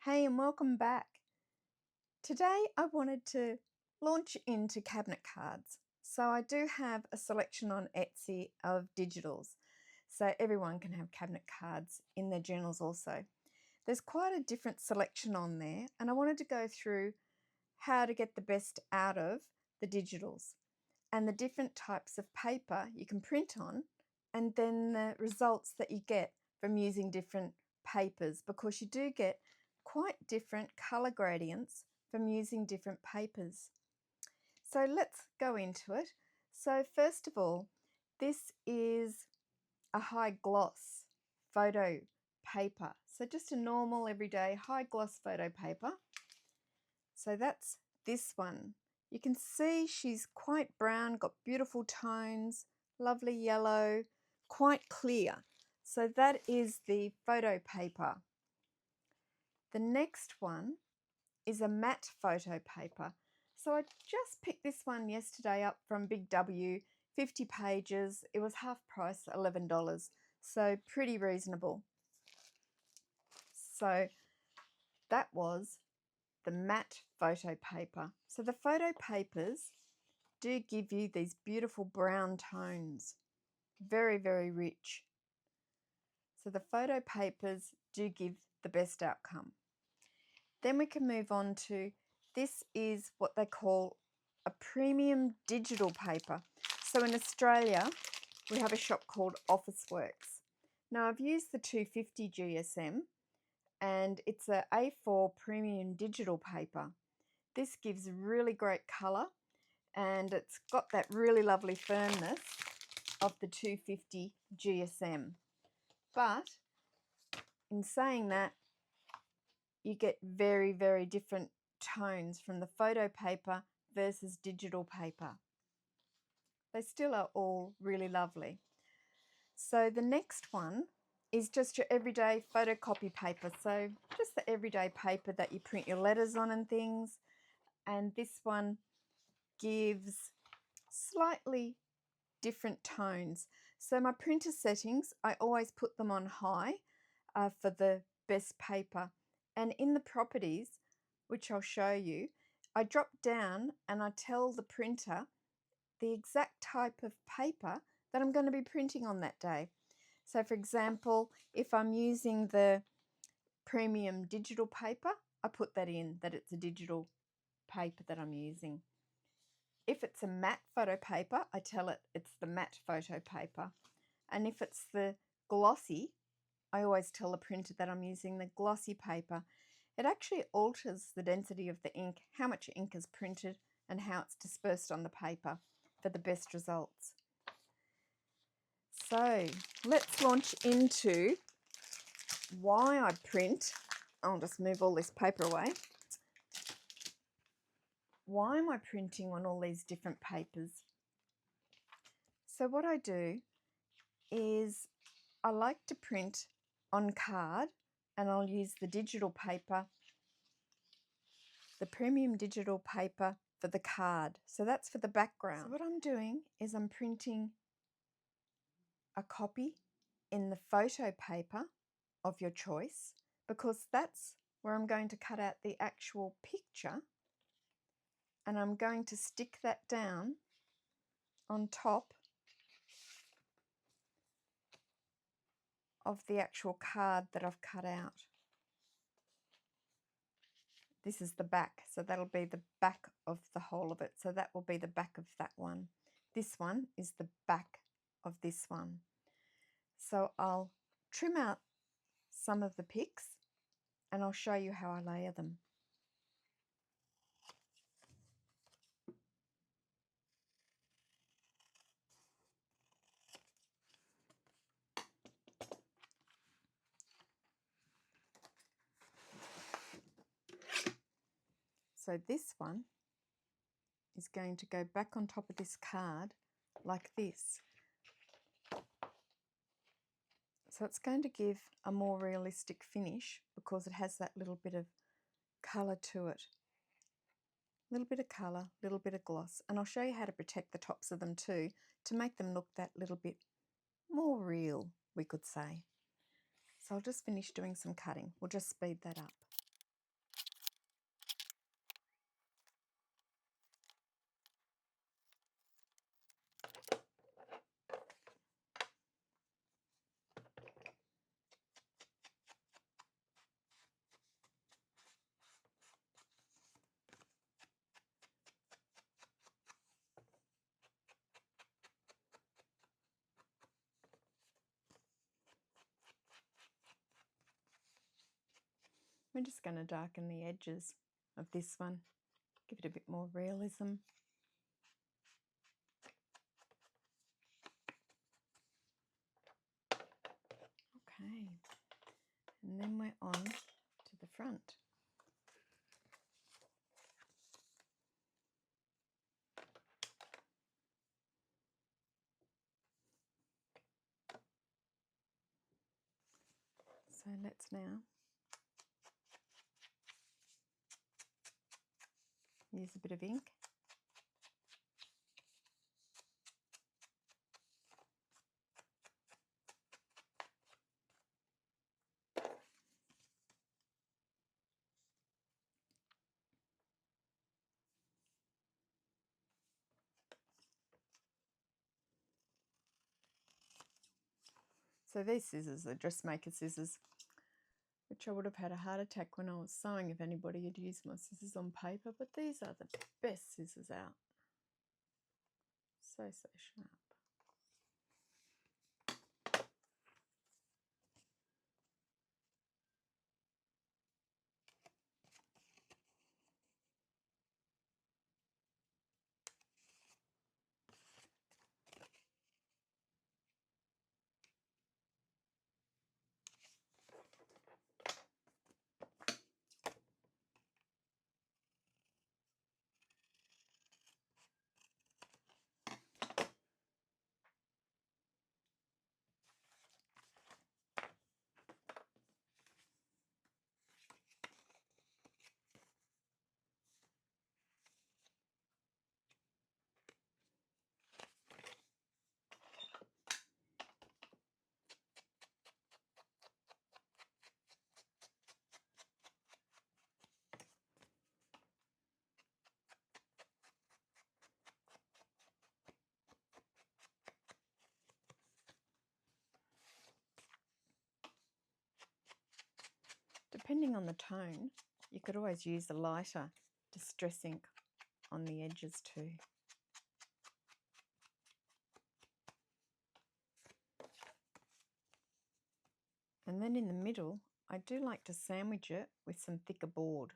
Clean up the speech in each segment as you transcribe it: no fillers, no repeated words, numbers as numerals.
Hey, and welcome back. Today I wanted to launch into cabinet cards. So I do have a selection on Etsy of digitals, so everyone can have cabinet cards in their journals also. There's quite a different selection on there, and I wanted to go through how to get the best out of the digitals and the different types of paper you can print on, and then the results that you get from using different papers, because you do get quite different colour gradients from using different papers. So let's go into it. So first of all, this is a high gloss photo paper. So just a normal everyday high gloss photo paper. So that's this one. You can see she's quite brown, got beautiful tones, lovely yellow, quite clear. So that is the photo paper. The next one is a matte photo paper. So I just picked this one yesterday up from Big W, 50 pages. It was half price, $11. So pretty reasonable. So that was the matte photo paper. So the photo papers do give you these beautiful brown tones, very, very rich. So the photo papers do give the best outcome. Then we can move on to, this is what they call a premium digital paper. So in Australia, we have a shop called Officeworks. Now I've used the 250 GSM, and it's a A4 premium digital paper. This gives really great colour, and it's got that really lovely firmness of the 250 GSM. But in saying that, you get very, very different tones from the photo paper versus digital paper. They still are all really lovely. So the next one is just your everyday photocopy paper. So just the everyday paper that you print your letters on and things. And this one gives slightly different tones. So my printer settings, I always put them on high for the best paper. And in the properties, which I'll show you, I drop down and I tell the printer the exact type of paper that I'm going to be printing on that day. So for example, if I'm using the premium digital paper, I put that in, that it's a digital paper that I'm using. If it's a matte photo paper, I tell it it's the matte photo paper. And if it's the glossy, I always tell the printer that I'm using the glossy paper. It actually alters the density of the ink, how much ink is printed and how it's dispersed on the paper for the best results. So let's launch into why I print. I'll just move all this paper away. Why am I printing on all these different papers? So what I do is I like to print on card, and I'll use the digital paper, the premium digital paper for the card. So that's for the background. So what I'm doing is I'm printing a copy in the photo paper of your choice, because that's where I'm going to cut out the actual picture, and I'm going to stick that down on top of the actual card that I've cut out. This is the back, so that'll be the back of the whole of it. So that will be the back of that one. This one is the back of this one. So I'll trim out some of the pics and I'll show you how I layer them. So this one is going to go back on top of this card like this. So it's going to give a more realistic finish because it has that little bit of colour to it. A little bit of colour, a little bit of gloss. And I'll show you how to protect the tops of them too, to make them look that little bit more real, we could say. So I'll just finish doing some cutting. We'll just speed that up. We're just going to darken the edges of this one, give it a bit more realism. Okay, and then we're on to the front. So let's now use a bit of ink. So these scissors are dressmaker scissors, which I would have had a heart attack when I was sewing if anybody had used my scissors on paper, but these are the best scissors out. So sharp. Depending on the tone, you could always use a lighter distress ink on the edges too. And then in the middle, I do like to sandwich it with some thicker board.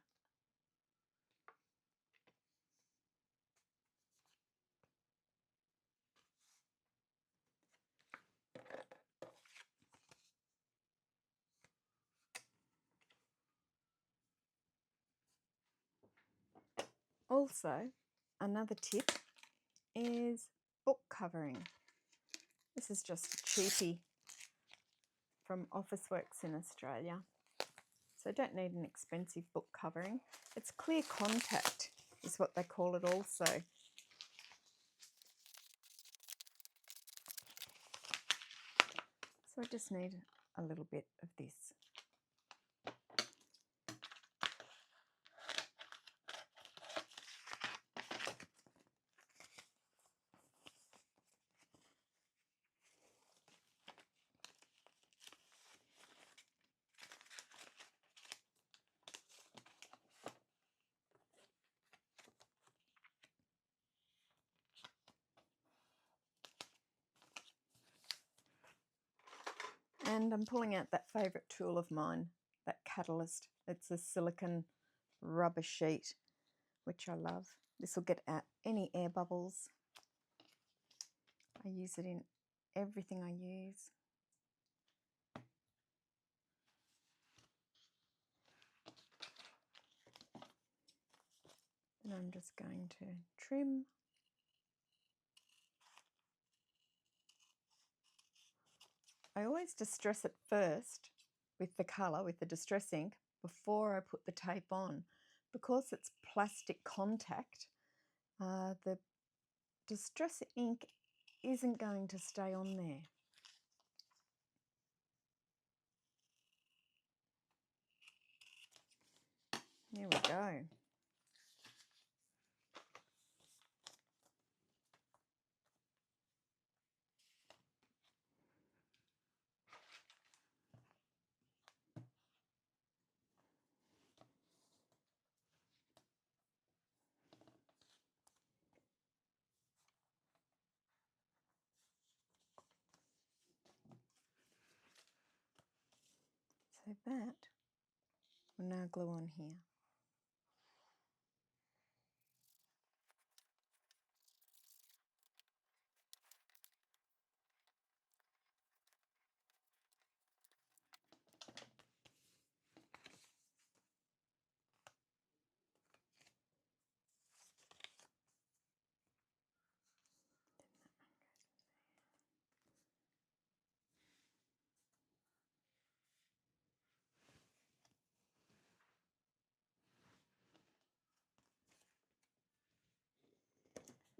Also, another tip is book covering. This is just a cheapie from Officeworks in Australia. So don't need an expensive book covering. It's clear contact is what they call it also. So I just need a little bit of this. And I'm pulling out that favourite tool of mine, that catalyst. It's a silicone rubber sheet, which I love. This will get out any air bubbles. I use it in everything I use. And I'm just going to trim. I always distress it first with the colour, with the distress ink, before I put the tape on. Because it's plastic contact, the distress ink isn't going to stay on there. There we go. So that We'll now glue on here.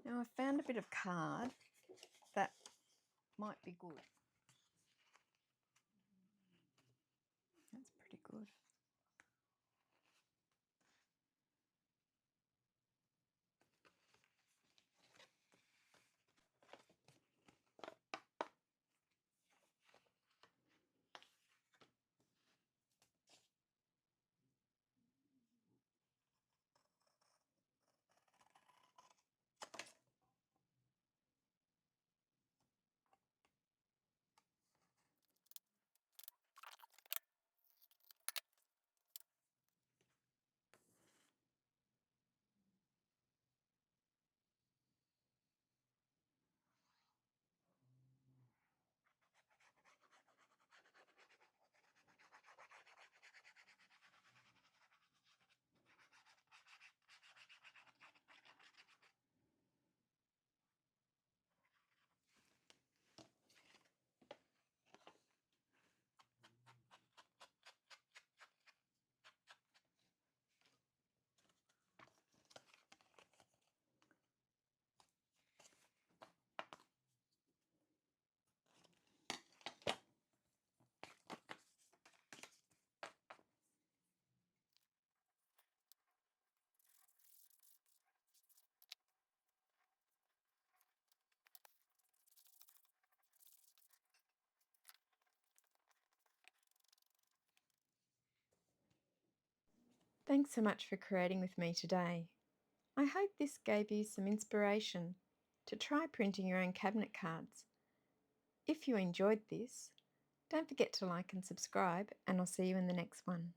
Now I've found a bit of card that might be good. That's pretty good. Thanks so much for creating with me today. I hope this gave you some inspiration to try printing your own cabinet cards. If you enjoyed this, don't forget to like and subscribe, and I'll see you in the next one.